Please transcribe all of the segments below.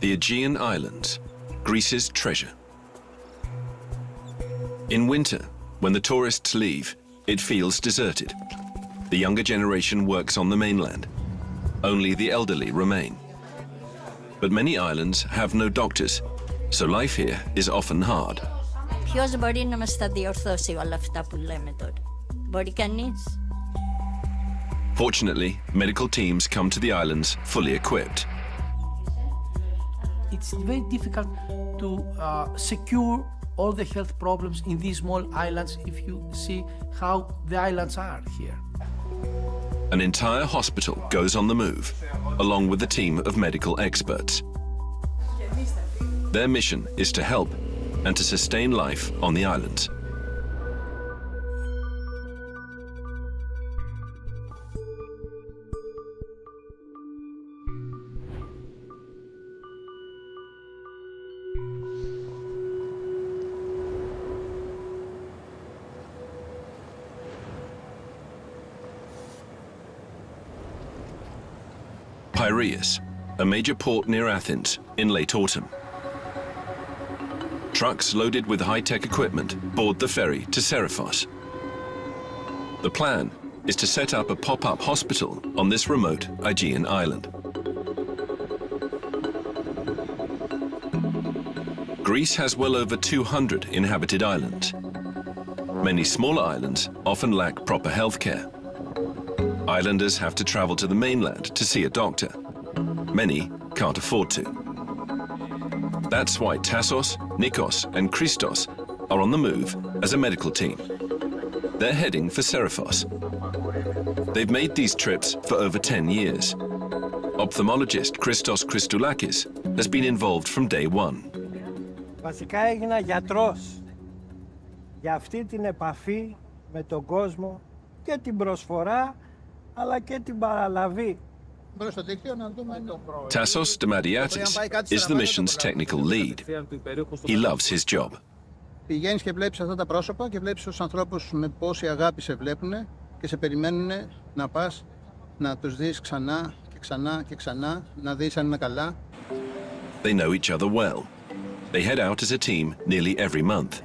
The Aegean Islands, Greece's treasure. In winter, when the tourists leave, it feels deserted. The younger generation works on the mainland. Only the elderly remain. But many islands have no doctors, so life here is often hard. Ποιος μπορεί να μας τα διορθώσει όλα αυτά που λέμε τώρα? Μπορεί κανείς? Fortunately, medical teams come to the islands fully equipped. It's very difficult to secure all the health problems in these small islands if you see how the islands are here. An entire hospital goes on the move, along with a team of medical experts. Their mission is to help and to sustain life on the islands. Piraeus, a major port near Athens in late autumn. Trucks loaded with high-tech equipment board the ferry to Seriphos. The plan is to set up a pop-up hospital on this remote Aegean island. Greece has well over 200 inhabited islands. Many smaller islands often lack proper health care. Islanders have to travel to the mainland to see a doctor. Many can't afford to. That's why Tassos, Nikos and Christos are on the move as a medical team. They're heading for Seriphos. They've made these trips for over 10 years. Ophthalmologist Christos Christoulakis has been involved from day one. Βασικά έγινα γιατρός για αυτή την επαφή με τον κόσμο και την προσφορά αλλά και την παραλαβή. Tassos Demadiatis is the mission's technical lead. He loves his job. Πηγαίνεις και βλέπεις αυτά τα πρόσωπα και βλέπεις τους ανθρώπους με πόση αγάπη σε βλέπουν και σε περιμένουν να πας, να τους δεις ξανά και ξανά και ξανά, να δεις αν είναι καλά. They know each other well. They head out as a team nearly every month.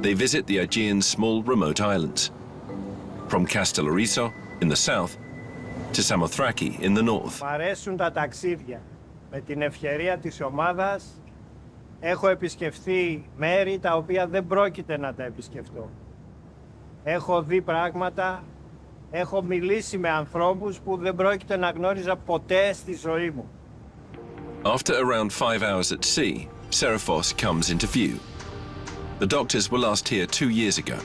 They visit the Aegean small remote islands, from Castellariso in the south to Samothraki in the north. Μ' αρέσουν τα ταξίδια. Με την ευκαιρία της ομάδας έχω επισκεφθεί μέρη τα οποία δεν πρόκειται να τα επισκεφτώ. Έχω δει πράγματα, έχω μιλήσει με ανθρώπους που δεν πρόκειται να γνώριζα ποτέ στη ζωή μου. After around 5 hours at sea, Seriphos comes into view. The doctors were last here 2 years ago.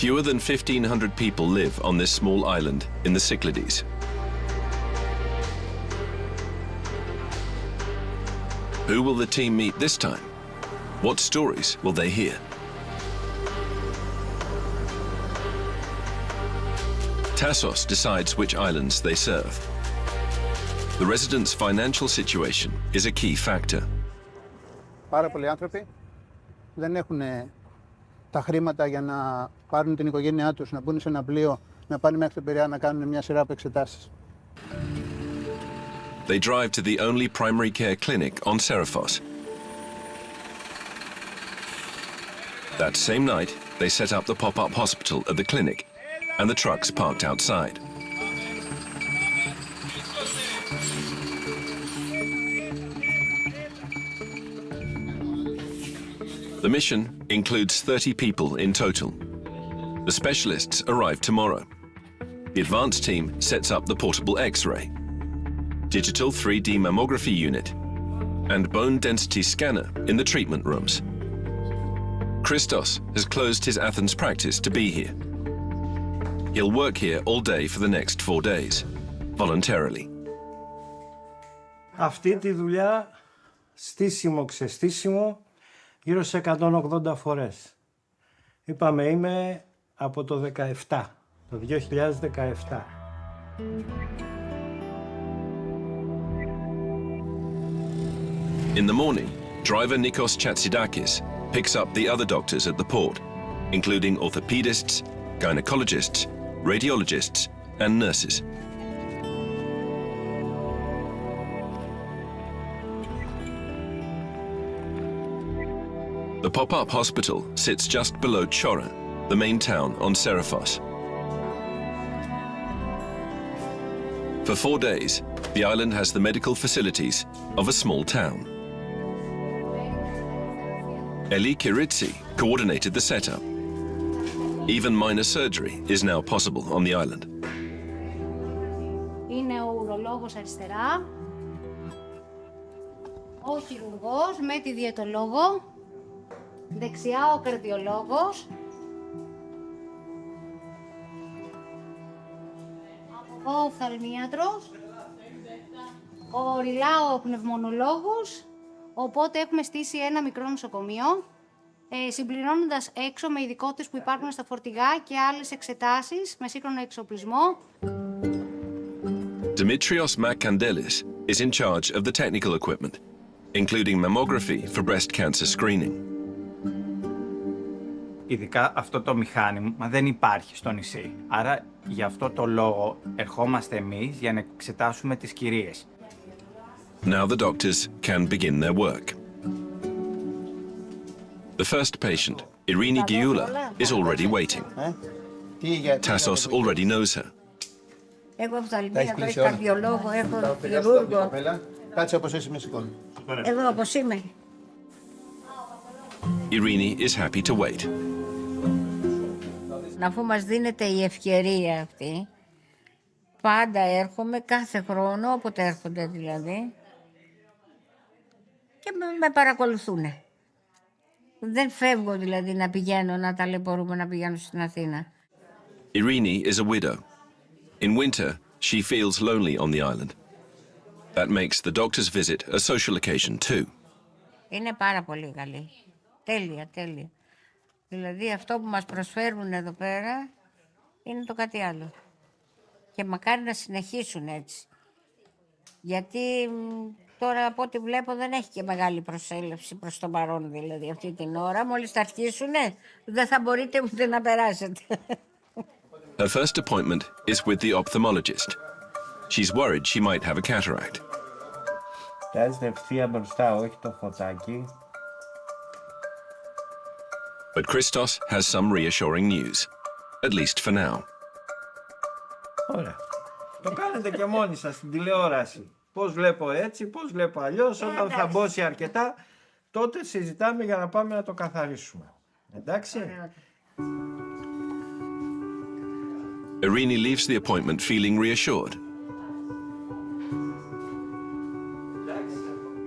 Fewer than 1,500 people live on this small island in the Cyclades. Who will the team meet this time? What stories will they hear? Tassos decides which islands they serve. The residents' financial situation is a key factor. Πάρα πολλοί άνθρωποι δεν έχουν τα χρήματα για να πάρουν την οικογένειά τους, να μπουν σε ένα πλοίο, να πάνε μέχρι τον Πειραιά να κάνουν μια σειρά από εξετάσεις. They drive to the only primary care clinic on Seriphos. That same night, they set up the pop-up hospital at the clinic and the trucks parked outside. The mission includes 30 people in total. The specialists arrive tomorrow. The advanced team sets up the portable X-ray, digital 3D mammography unit, and bone density scanner in the treatment rooms. Christos has closed his Athens practice to be here. He'll work here all day for the next 4 days, voluntarily. Αυτή τη δουλειά, στήσιμο, ξεστήσιμο, γύρω σε 180 φορές. Είπαμε είμαι από το 17, το 2017. In the morning, driver Nikos Chatsidakis picks up the other doctors at the port, including orthopedists, gynecologists, radiologists, and nurses. The pop-up hospital sits just below Chora, the main town on Serifos. For 4 days, the island has the medical facilities of a small town. Eli Kiritsi coordinated the setup. Even minor surgery is now possible on the island. Είναι ο ουρολόγος αριστερά, ο χειρουργός με τη διαιτολόγο, δεξιά ο καρδιολόγος, από εδώ ο οφθαλμίατρος, ο Ριλά ο πνευμονολόγος, οπότε έχουμε στήσει ένα μικρό νοσοκομείο, συμπληρώνοντας έξω με ειδικότητες που υπάρχουν στα φορτηγά και άλλες εξετάσεις με σύγχρονο εξοπλισμό. Dimitrios Makandelis is in charge of the technical equipment, including mammography for breast cancer screening. Ειδικά αυτό το μηχάνημα δεν υπάρχει στο νησί. Άρα γι' αυτό το λόγο ερχόμαστε εμείς για να εξετάσουμε τις κυρίες. Now the doctors can begin their work. The first patient, Irini Giula, is already waiting. Tassos already knows her. Έχω Τα έχεις οφθαλμίατρο, κλείσει έχω όλα. καρδιολόγο, έχω χειρούργο. Κάτσε όπως είσαι με σηκώνει. Εδώ όπως είμαι. Irini is happy to wait. Αφού μας δίνεται η ευκαιρία αυτή, πάντα έρχομαι κάθε χρόνο, όποτε έρχονται δηλαδή, και με παρακολουθούν. Δεν φεύγω δηλαδή να πηγαίνω, να ταλαιπωρούμε, να πηγαίνω στην Αθήνα. Irini is a widow. In winter, she feels lonely on the island. That makes the doctor's visit a social occasion too. Είναι πάρα πολύ καλή. Τέλεια, τέλεια. Δηλαδή αυτό που μας προσφέρουν εδώ πέρα είναι το κάτι άλλο. Και μακάρι να συνεχίσουν έτσι. Γιατί τώρα από ό,τι βλέπω δεν έχει και μεγάλη προσέλευση προς το παρόν δηλαδή αυτή την ώρα. Μόλις θα αρχίσουνε δεν θα μπορείτε ούτε να περάσετε. Her first appointment is with the ophthalmologist. She's worried she might have a cataract. Κοιτάζετε ευθεία μπροστά, όχι το φωτάκι. But Christos has some reassuring news, at least for now. Ωραία. Το κάνετε και μόνοι σας στην τηλεόραση. Πώς βλέπω έτσι, πώς βλέπω αλλιώς. Όταν θα μπώσει αρκετά, τότε συζητάμε για να πάμε να το καθαρίσουμε. Εντάξει. Irini leaves the appointment feeling reassured.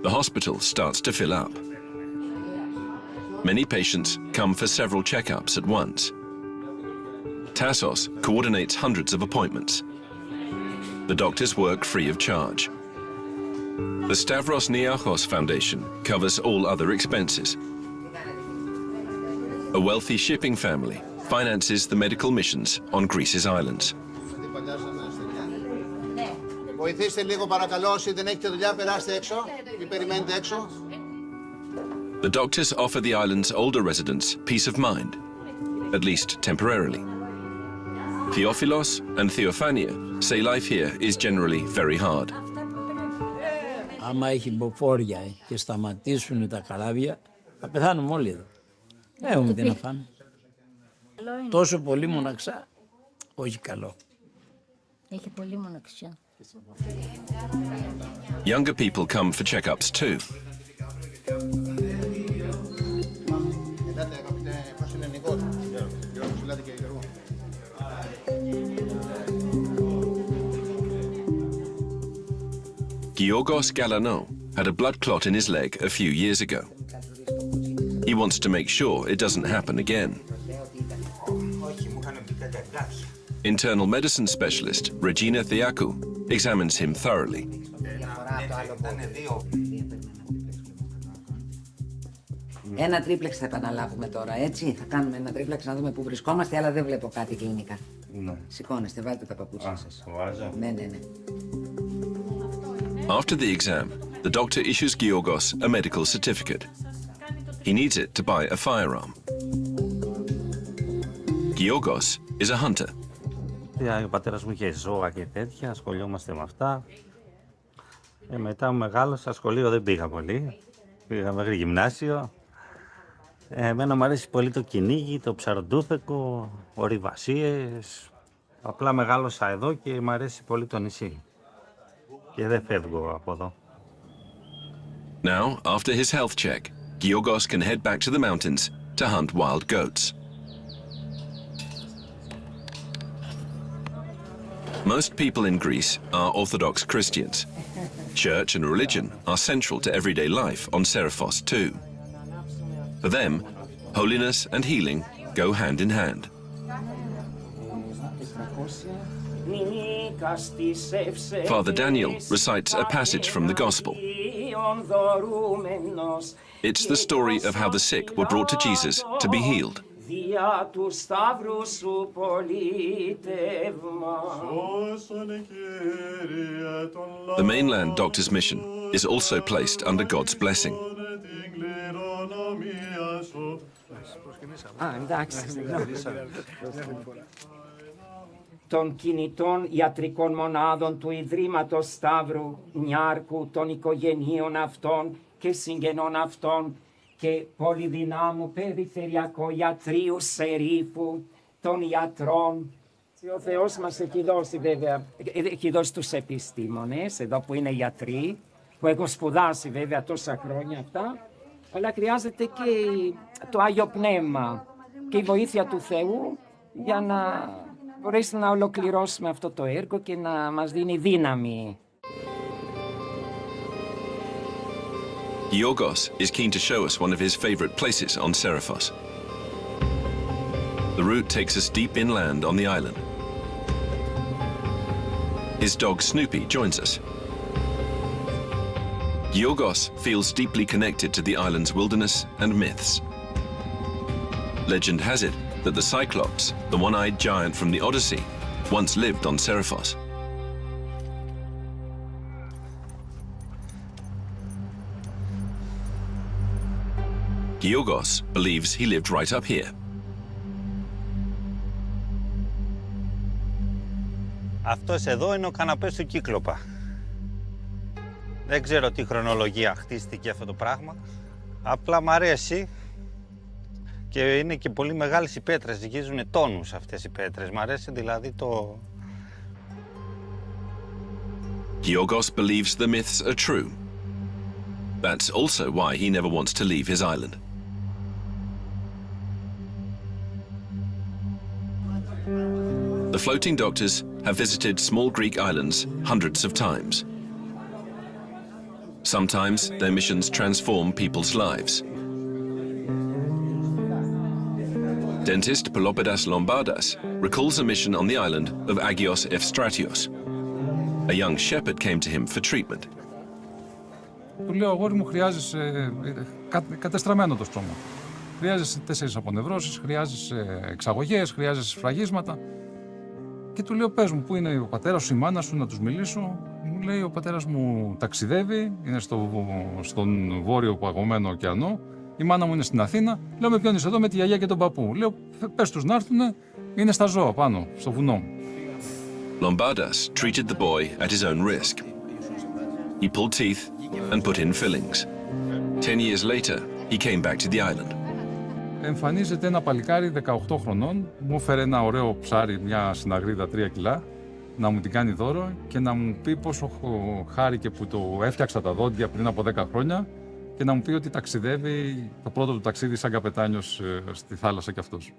The hospital starts to fill up. Many patients come for several checkups at once. Tassos coordinates hundreds of appointments. The doctors work free of charge. The Stavros Niarchos Foundation covers all other expenses. A wealthy shipping family finances the medical missions on Greece's islands. Βοηθήστε λίγο παρακαλώ, όσοι δεν έχετε δουλειά περάστε έξω ή περιμένετε έξω. The doctors offer the island's older residents peace of mind, at least temporarily. Theophilos and Theophania say life here is generally very hard. Άμα έχει μποφόρια και σταματήσουν τα καράβια, θα πεθάνουμε όλοι εδώ. Δεν έχουμε τι να φάμε. Τόσο πολύ μοναξά, όχι καλό. Έχει πολύ μοναξιά. Younger people come for checkups too. Ελάτε αγαπητέ, πώς είναι Νικός. Γιώργος, ελάτε και Γιώργο. Giorgos Galanou had a blood clot in his leg a few years ago. He wants to make sure it doesn't happen again. Internal medicine specialist Regina Theakou examines him thoroughly. Ένα τρίπλεξ θα επαναλάβουμε τώρα, έτσι. Θα κάνουμε ένα τρίπλεξ να δούμε πού βρισκόμαστε, αλλά δεν βλέπω κάτι κλινικά. Ναι. Σηκώνεστε, βάλτε τα παπούτσια σας. Βάζω. Ναι. After the exam, the doctor issues Giorgos a medical certificate. He needs it to buy a firearm. Giorgos is a hunter. Ο πατέρας μου είχε ζώα και τέτοια, ασχολιόμαστε με αυτά. Μετά μου μεγάλωσα, σχολείο δεν πήγα πολύ. Πήγα μέχρι γυμνάσιο Εμένα μου αρέσει πολύ το κυνήγι, το ψαροντούθεκο, ορειβασίες. Απλά μεγάλωσα εδώ και μου αρέσει πολύ το νησί. Και δεν φεύγω από εδώ. Now, after his health check, Giorgos can head back to the mountains to hunt wild goats. Most people in Greece are Orthodox Christians. Church and religion are central to everyday life on Seriphos too. For them, holiness and healing go hand in hand. Father Daniel recites a passage from the Gospel. It's the story of how the sick were brought to Jesus to be healed. The mainland doctor's mission is also placed under God's blessing. Των κινητών ιατρικών μονάδων του Ιδρύματος Σταύρου Νιάρχου, των οικογενείων αυτών και συγγενών αυτών και πολυδυνάμου περιφερειακού ιατρίου Σερίφου, των ιατρών. Ο Θεός μας έχει δώσει βέβαια, έχει δώσει τους επιστήμονες, εδώ που είναι γιατροί, που έχουν σπουδάσει βέβαια τόσα χρόνια αυτά, αλλά χρειάζεται και το Άγιο Πνεύμα και η βοήθεια του Θεού για να μπορέσει να ολοκληρώσουμε αυτό το έργο και να μας δίνει δύναμη. Giorgos is keen to show us one of his favorite places on Seriphos. The route takes us deep inland on the island. His dog Snoopy joins us. Giorgos feels deeply connected to the island's wilderness and myths. Legend has it that the Cyclops, the one-eyed giant from the Odyssey, once lived on Seriphos. Giorgos believes he lived right up here. Αυτός εδώ είναι ο καναπές του Κύκλοπα. Δεν ξέρω τι χρονολογία χτίστηκε αυτό το πράγμα. Απλά μ' αρέσει και είναι και πολύ μεγάλες οι πέτρες, ζυγίζουν τόνους αυτές οι πέτρες. Μ' αρέσει δηλαδή το... Giorgos believes the myths are true. That's also why he never wants to leave his island. The floating doctors have visited small Greek islands hundreds of times. Sometimes their missions transform people's lives. Dentist Pelopidas Lombardas recalls a mission on the island of Agios Efstratios. A young shepherd came to him for treatment. Του λέω, αγόρι μου, χρειάζεσαι κατεστραμμένο το στόμα. Χρειάζεσαι 4 απονευρώσεις, χρειάζεσαι εξαγωγές, χρειάζεσαι σφραγίσματα. Και του λέω, πες μου, πού είναι ο πατέρας σου, η μάνα σου, να τους μιλήσω. Μου λέει, ο πατέρας μου ταξιδεύει, είναι στον βόρειο παγωμένο ωκεανό. Η μάνα μου είναι στην Αθήνα. Λέω, με ποιον είσαι εδώ, με τη γιαγιά και τον παππού. Λέω, πες τους να έρθουνε, είναι στα ζώα πάνω, στο βουνό. Lombardas treated the boy at his own risk. He pulled teeth and put in fillings. 10 years later, he came back to the island. Εμφανίζεται ένα παλικάρι 18 χρονών, μου έφερε ένα ωραίο ψάρι, μια συναγρίδα 3 κιλά, να μου την κάνει δώρο και να μου πει πόσο χάρηκε που το έφτιαξα τα δόντια πριν από 10 χρόνια και να μου πει ότι ταξιδεύει το πρώτο του ταξίδι σαν καπετάνιος στη θάλασσα κι αυτός.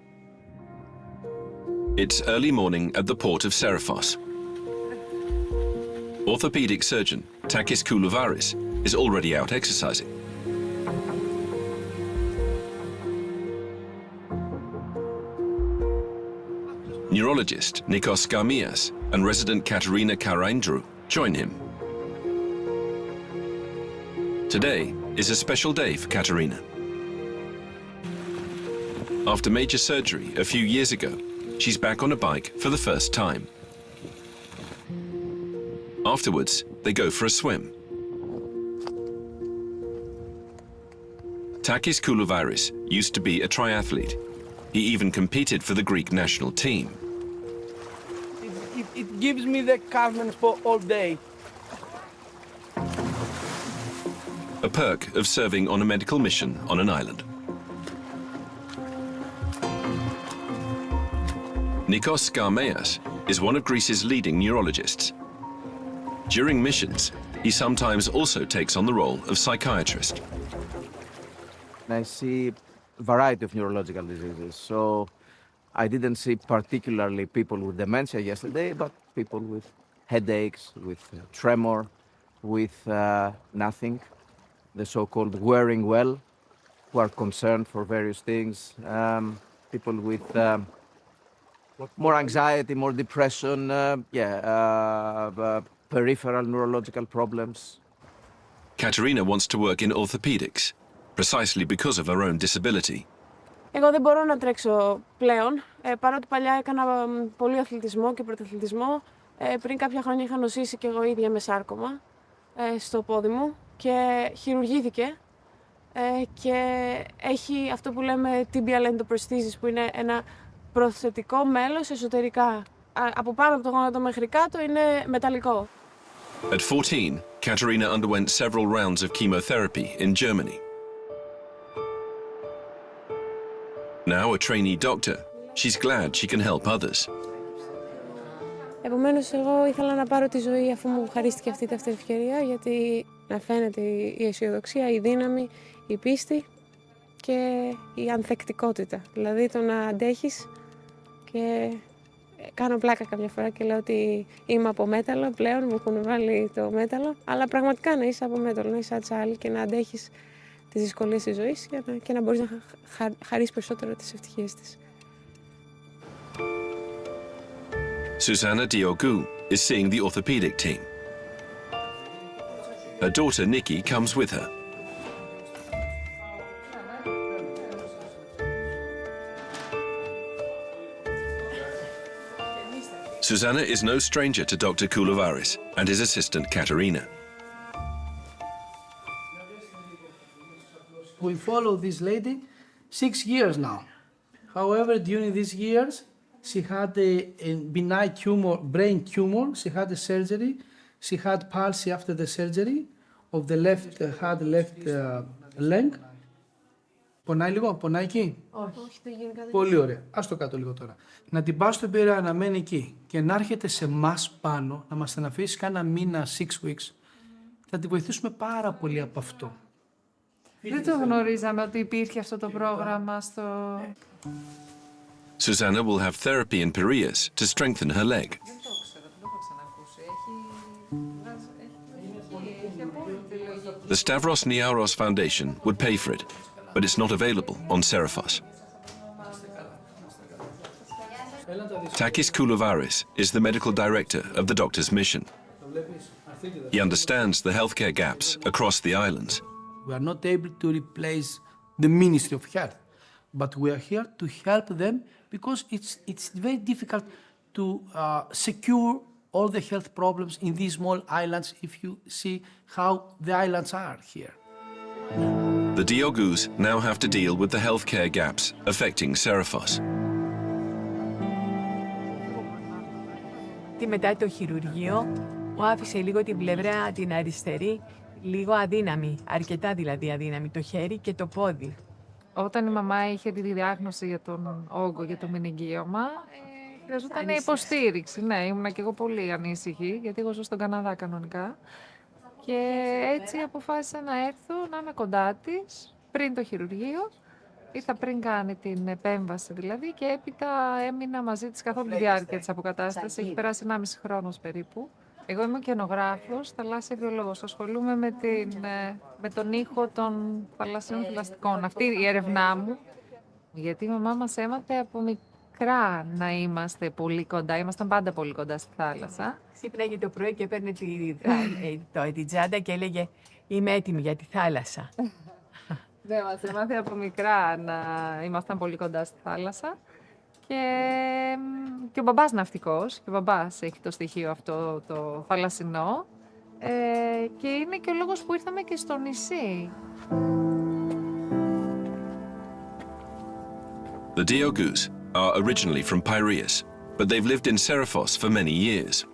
It's early morning at the port of Seriphos. Orthopedic surgeon Takis Koulouvaris is already out exercising. Neurologist Nikos Skamias and resident Katerina Karaindrou join him. Today is a special day for Katerina. After major surgery a few years ago, she's back on a bike for the first time. Afterwards, they go for a swim. Takis Koulouvaris used to be a triathlete. He even competed for the Greek national team. It gives me the calmness for all day. A perk of serving on a medical mission on an island. Nikos Skarmeas is one of Greece's leading neurologists. During missions, he sometimes also takes on the role of psychiatrist. I see a variety of neurological diseases. So I didn't see particularly people with dementia yesterday, but people with headaches, with tremor, with nothing, the so-called wearing well, who are concerned for various things, people with more anxiety, more depression, peripheral neurological problems. Katerina wants to work in orthopedics, precisely because of her own disability. Εγώ δεν μπορώ να τρέξω πλέον, παρότι παλιά έκανα πολύ αθλητισμό και πρωταθλητισμό. Πριν κάποια χρόνια είχα νοσήσει και εγώ ίδια με σάρκωμα στο πόδι μου και χειρουργήθηκε και έχει αυτό που λέμε tibial endoprosthesis, που είναι ένα προσθετικό μέλος εσωτερικά. Από πάνω από το γόνατο μέχρι κάτω είναι μεταλλικό. At 14, Katerina underwent several rounds of chemotherapy in Germany. Now a trainee doctor, she's glad she can help others. Επομένως, εγώ ήθελα να πάρω τη ζωή αφού μου χαρίστηκε αυτή η δεύτερη ευκαιρία, γιατί να φαίνεται η αισιοδοξία, η δύναμη, η πίστη και η ανθεκτικότητα. Δηλαδή το να αντέχεις και κάνω πλάκα κάποια φορά και λέω ότι είμαι από μέταλλο, πλέον μου έχουν βάλει το μέταλλο, αλλά πραγματικά να είσαι από μέταλλο, να είσαι ατσάλι και να αντέχεις τις δυσκολίες της ζωής και να μπορείς να χαρίσεις περισσότερο τις ευτυχίες της. Susanna Diogu is seeing the orthopedic team. Her daughter Nikki comes with her. Susanna is no stranger to Dr. Koulouvaris and his assistant Katerina. We follow this lady 6 years now. However, during these years, she had a benign tumor, brain tumor. She had a surgery. She had palsy after the surgery of the left leg. Πονάει λίγο, πονάει εκεί. Όχι, δεν γίνει κάτι. Πολύ ωραία. Ας το κάτω λίγο τώρα. Να την πας στον Πειραιά να μένει εκεί και να έρχεται σε εμάς πάνω, να μας την αφήσει κάνα μήνα, 6 weeks, θα τη βοηθήσουμε πάρα πολύ από αυτό. Δεν το γνωρίζαμε ότι υπήρχε αυτό το πρόγραμμα στο... Susanna will have therapy in Piraeus to strengthen her leg. The Stavros Niaros Foundation would pay for it, but it's not available on Seraphos. Takis Koulouvaris is the medical director of the doctor's mission. He understands the healthcare gaps across the islands. We are not able to replace the Ministry of Health, but we are here to help them because it's very difficult to secure all the health problems in these small islands if you see how the islands are here. The Diogus now have to deal with the healthcare gaps affecting Seraphos. Τι μετά το χειρουργείο μου άφησε λίγο την πλευρά την αριστερή, λίγο αδύναμη, αρκετά δηλαδή αδύναμη, το χέρι και το πόδι. Όταν η μαμά είχε τη διάγνωση για τον όγκο, για το μηνυγκίωμα, χρειαζόταν υποστήριξη. Ναι, ήμουνα και εγώ πολύ ανήσυχη, γιατί εγώ ζω στον Καναδά κανονικά. Και έτσι αποφάσισα να έρθω, να είμαι κοντά της, πριν το χειρουργείο. Ήρθα πριν κάνει την επέμβαση δηλαδή και έπειτα έμεινα μαζί της καθ' όλη τη διάρκεια της αποκατάστασης. Έχει περάσει 1,5 χρόνος περίπου. Εγώ είμαι ωκεανογράφος, θαλάσσια βιολόγος. Ασχολούμαι με τον ήχο των θαλασσίων θηλαστικών. Αυτή η έρευνά μου, γιατί η μαμά μας έμαθε από μικρά να είμαστε πολύ κοντά. Ήμασταν πάντα πολύ κοντά στη θάλασσα. Ξύπναγε το πρωί και έπαιρνε την τσάντα και έλεγε «Είμαι έτοιμη για τη θάλασσα». Ναι, μας έμαθε από μικρά να ήμασταν πολύ κοντά στη θάλασσα. Και ο μπαμπάς ναυτικός, και ο μπαμπάς έχει το στοιχείο αυτό το θαλασσινό και είναι και ο λόγος που ήρθαμε και στο νησί. The Diogus are originally from Piraeus, but they've lived in Seraphos for many years.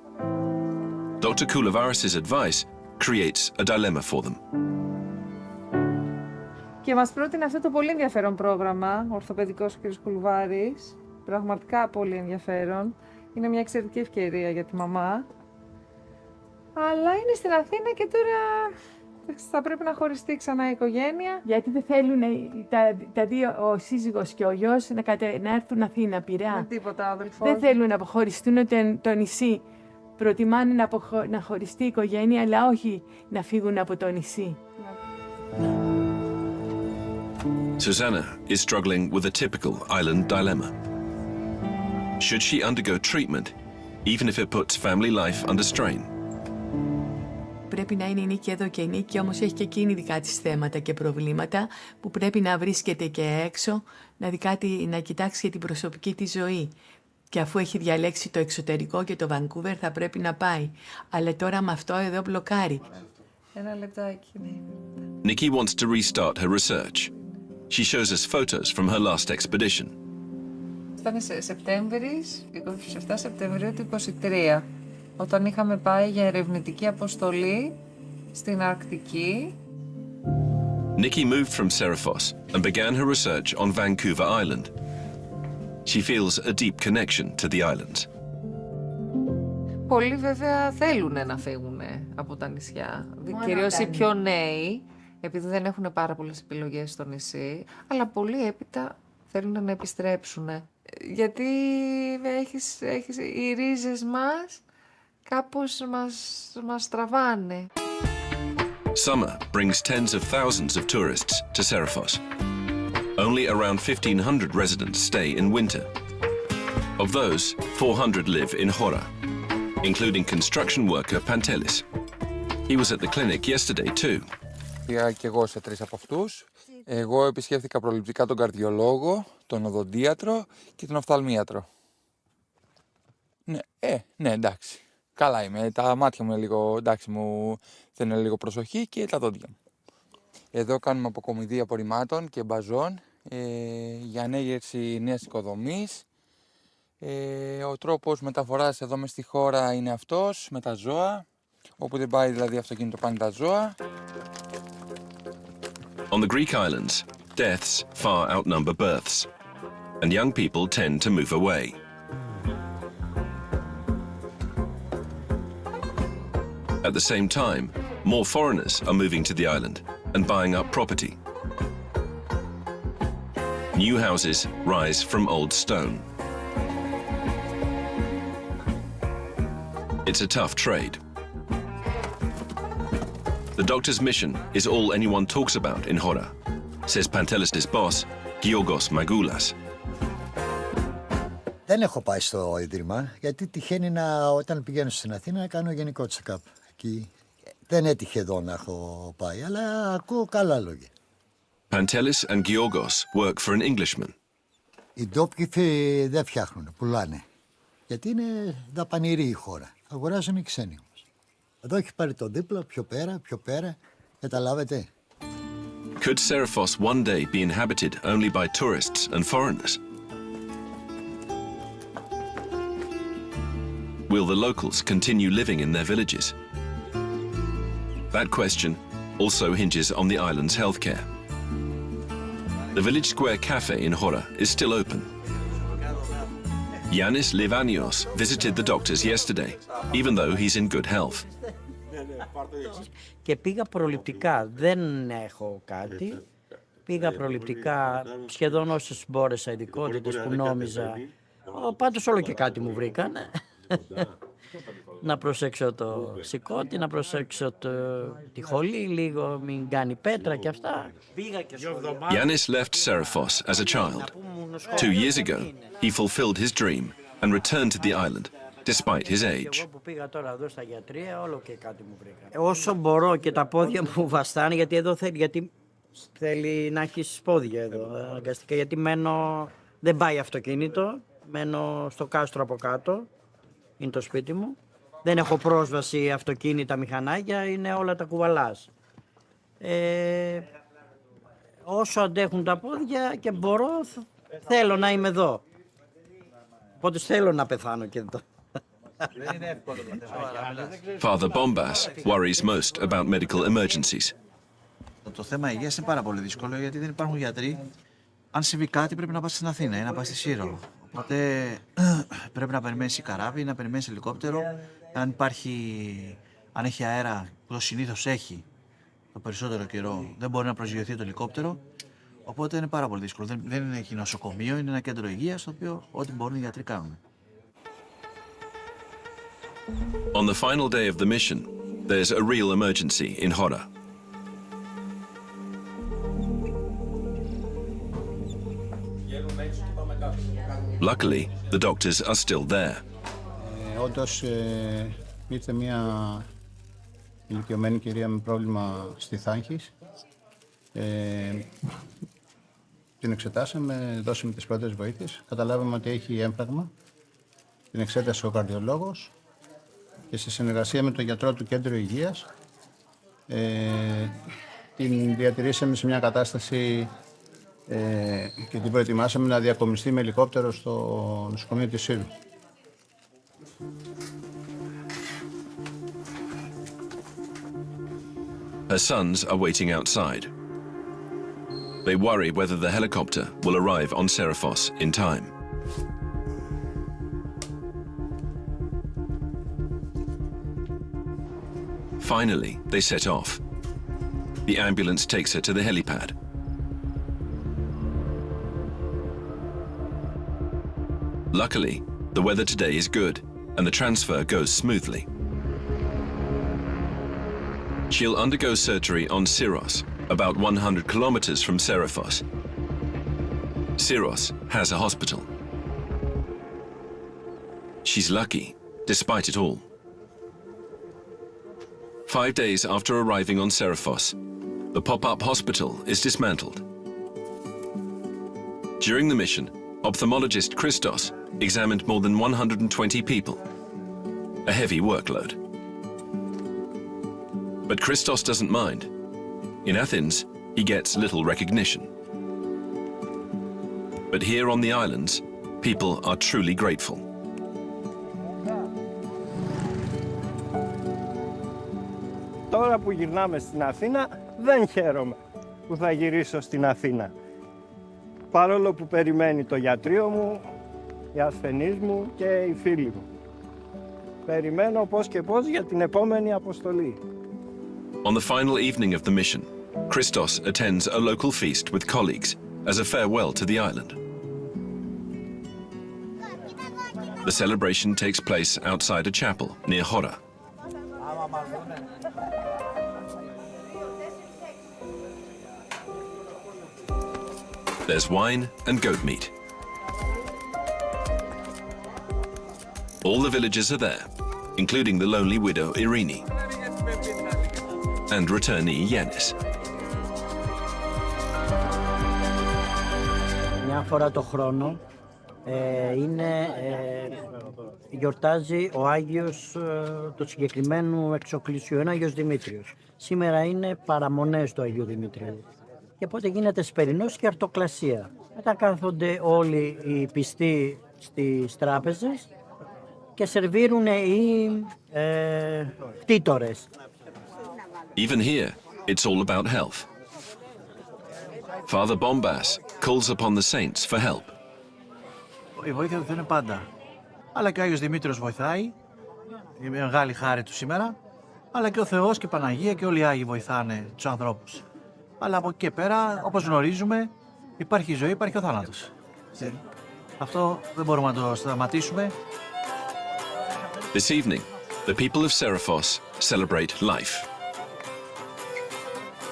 Dr. Koulouvaris' advice creates a dilemma for them. Και μας πρότεινε αυτό το πολύ ενδιαφέρον πρόγραμμα, ορθοπαιδικός ο κ. Κουλουβάρης, πραγματικά πολύ ενδιαφέρον. Είναι μια εξαιρετική ευκαιρία για τη μαμά. Αλλά είναι στην Αθήνα και τώρα θα πρέπει να χωριστεί ξανά η οικογένεια. Γιατί δεν θέλουν τα δύο, ο σύζυγος και ο γιος, να έρθουν Αθήνα, Πειραιά. Με τίποτα, αδελφός. Δεν θέλουν να αποχωριστούν το νησί. Προτιμάνε να χωριστεί η οικογένεια, αλλά όχι να φύγουν από το νησί. Susanna is struggling with a typical island dilemma. Should she undergo treatment, even if it puts family life under strain? Πρέπει να είναι η Νίκη εδώ και η Νίκη όμως έχει και εκείνη δικά της θέματα και προβλήματα που πρέπει να βρίσκεται και έξω, να κοιτάξει και την προσωπική της ζωή. Και αφού έχει διαλέξει το εξωτερικό και το Vancouver θα πρέπει να πάει. Αλλά τώρα με αυτό εδώ μπλοκάρει. Ένα λεπτάκι. Nikki wants to restart her research. She shows us photos from her last expedition. Ήταν Σεπτέμβρης, 27 Σεπτεμβρίου του 23, όταν είχαμε πάει για ερευνητική αποστολή στην Αρκτική. Nikki moved from Serifos and began her research on Vancouver Island. She feels a deep connection to the islands. Πολλοί βέβαια θέλουν να φύγουν από τα νησιά, κυρίως οι πιο νέοι, επειδή δεν έχουν πάρα πολλές επιλογές στο νησί, αλλά πολλοί έπειτα θέλουν να επιστρέψουν. Γιατί οι ρίζες μας κάπως μας τραβάνε. Summer brings tens of thousands of tourists to Serifos. Only around 1,500 residents stay in winter. Of those, 400 live in Hora, including construction worker Pantelis. He was at the clinic yesterday too. Πήγα και εγώ σε 3 από αυτούς. Εγώ επισκέφθηκα προληπτικά τον καρδιολόγο, τον οδοντίατρο και τον οφθαλμίατρο. Ναι, εντάξει. Καλά είμαι. Τα μάτια μου είναι λίγο, εντάξει, μου θέλουν λίγο προσοχή και τα δόντια μου. Εδώ κάνουμε αποκομιδή απορριμμάτων και μπαζών για ανέγερση νέας οικοδομής. Ο τρόπος μεταφοράς εδώ μες στη χώρα είναι αυτός, με τα ζώα. Όπου δεν πάει δηλαδή αυτοκίνητο πάνε τα ζώα. On the Greek islands, deaths far outnumber births, and young people tend to move away. At the same time, more foreigners are moving to the island and buying up property. New houses rise from old stone. It's a tough trade. The doctor's mission is all anyone talks about in Hora, says Pantelis' boss, Giorgos Magoulas. Δεν έχω πάει στο Ίδρυμα, γιατί τυχαίνει όταν πηγαίνω στην Αθήνα να κάνω γενικό check-up. Εκεί δεν έτυχε εδώ να έχω πάει, αλλά ακούω καλά λόγια. Pantelis and Giorgos work for an Englishman. Οι ντόπιοι δεν φτιάχνουν, πουλάνε. Γιατί είναι δαπανηρή η χώρα. Αγοράζουν οι ξένοι όμως. Εδώ έχει πάρει το δίπλα, πιο πέρα, καταλάβετε. Could Serifos one day be inhabited only by tourists and foreigners? Will the locals continue living in their villages? That question also hinges on the island's healthcare. The Village Square Cafe in Hora is still open. Yannis Livanios visited the doctors yesterday, even though he's in good health. Και πήγα προληπτικά, δεν έχω κάτι. Πήγα προληπτικά σχεδόν όσες μπόρεσα, ειδικότητες που νόμιζα. Πάντως όλο και κάτι μου βρήκαν. Να προσέξω το σηκώτη, να προσέξω τη χολή, λίγο μην κάνει πέτρα και αυτά. Yannis left Serifos as a child. 2 years ago, he fulfilled his dream and returned to the island, despite his age. Εγώ που πήγα τώρα εδώ στα γιατρία, όλο και κάτι μου βρήκα. Όσο μπορώ και τα πόδια μου βαστάνε, γιατί εδώ θέλει να έχεις πόδια εδώ, αναγκαστικά, γιατί δεν πάει αυτοκίνητο, μένω στο κάστρο από κάτω, είναι το σπίτι μου. Δεν έχω πρόσβαση αυτοκίνητα, μηχανάκια, είναι όλα τα κουβαλάς. Όσο αντέχουν τα πόδια και μπορώ, θέλω να είμαι εδώ. Οπότε θέλω να πεθάνω και εδώ. Father Bombas worries most about medical emergencies. Το θέμα υγείας είναι πάρα πολύ δύσκολο, γιατί δεν υπάρχουν γιατροί. Αν συμβεί κάτι πρέπει να πας στην Αθήνα ή να πας στη Σύρο. Οπότε πρέπει να περιμένεις καράβι, να περιμένεις ελικόπτερο. Αν έχει αέρα, που το συνήθως έχει το περισσότερο καιρό, δεν μπορεί να προσγειωθεί το ελικόπτερο. Οπότε είναι πάρα πολύ δύσκολο. Δεν είναι εκεί νοσοκομείο, είναι ένα κέντρο υγείας, στο οποίο ό,τι μπορούν οι γιατροί κάνουν. On the final day of the mission, there's a real emergency in Hora. Luckily, the doctors are still there. Όντως ήρθε μια ηλικιωμένη κυρία με πρόβλημα στη θάγχης. Την εξετάσαμε, δώσαμε τις πρώτες βοήθειες. Καταλάβαμε ότι έχει έμφραγμα. Την εξέτασε ο καρδιολόγος και σε συνεργασία με τον γιατρό του Κέντρου Υγείας την διατηρήσαμε σε μια κατάσταση και την προετοιμάσαμε να διακομιστεί με ελικόπτερο στο νοσοκομείο της Σύρου. Her sons are waiting outside. They worry whether the helicopter will arrive on Serifos in time. Finally, they set off. The ambulance takes her to the helipad. Luckily, the weather today is good and the transfer goes smoothly. She'll undergo surgery on Syros, about 100 kilometers from Serifos. Syros has a hospital. She's lucky, despite it all. 5 days after arriving on Serifos, the pop-up hospital is dismantled. During the mission, ophthalmologist Christos examined more than 120 people, a heavy workload. But Christos doesn't mind. In Athens, he gets little recognition. But here on the islands, people are truly grateful. Τώρα που γυρνάμε στην Αθήνα, δεν χαίρομαι που θα γυρίσω στην Αθήνα. Παρόλο που περιμένει το γιατρείο μου, οι ασθενείς μου και οι φίλοι μου. Περιμένω πώς και πώς για την επόμενη αποστολή. On the final evening of the mission, Christos attends a local feast with colleagues as a farewell to the island. The celebration takes place outside a chapel near Hora. There's wine and goat meat. All the villagers are there, including the lonely widow Irini and returnee Yanis. Μια φορά το χρόνο γιορτάζει ο Άγιος του συγκεκριμένου εξοκλησίου, είναι Άγιος Δημήτριος. Σήμερα είναι παραμονές του Αγίου Δημήτριου. Και οπότε γίνεται σπερινός και αρτοκλασία. Μετά κάθονται όλοι οι πιστοί στις τράπεζες και σερβίρουν οι κτήτορες. Even here, it's all about health. Father Bombas calls upon the saints for help. Η βοήθεια του Θεού είναι πάντα. Αλλά και ο Άγιος Δημήτριος βοηθάει. Είναι μεγάλη χάρη του σήμερα. Αλλά και ο Θεός και η Παναγία και όλοι οι Άγιοι βοηθάνε τους ανθρώπους. Αλλά από εκεί και πέρα, όπως γνωρίζουμε, υπάρχει η ζωή, υπάρχει ο θάνατος. Αυτό δεν μπορούμε να το σταματήσουμε. This evening, the people of Serifos celebrate life.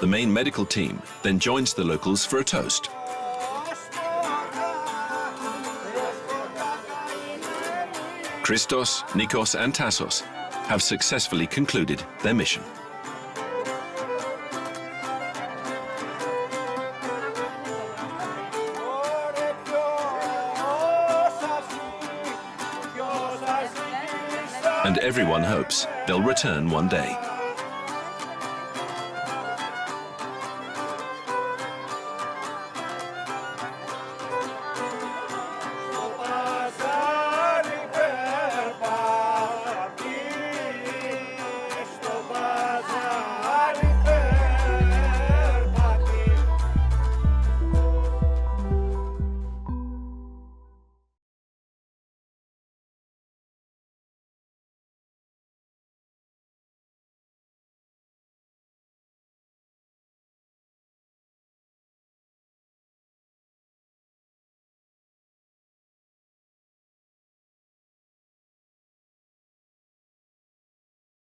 The main medical team then joins the locals for a toast. Christos, Nikos and Tassos have successfully concluded their mission. And everyone hopes they'll return one day.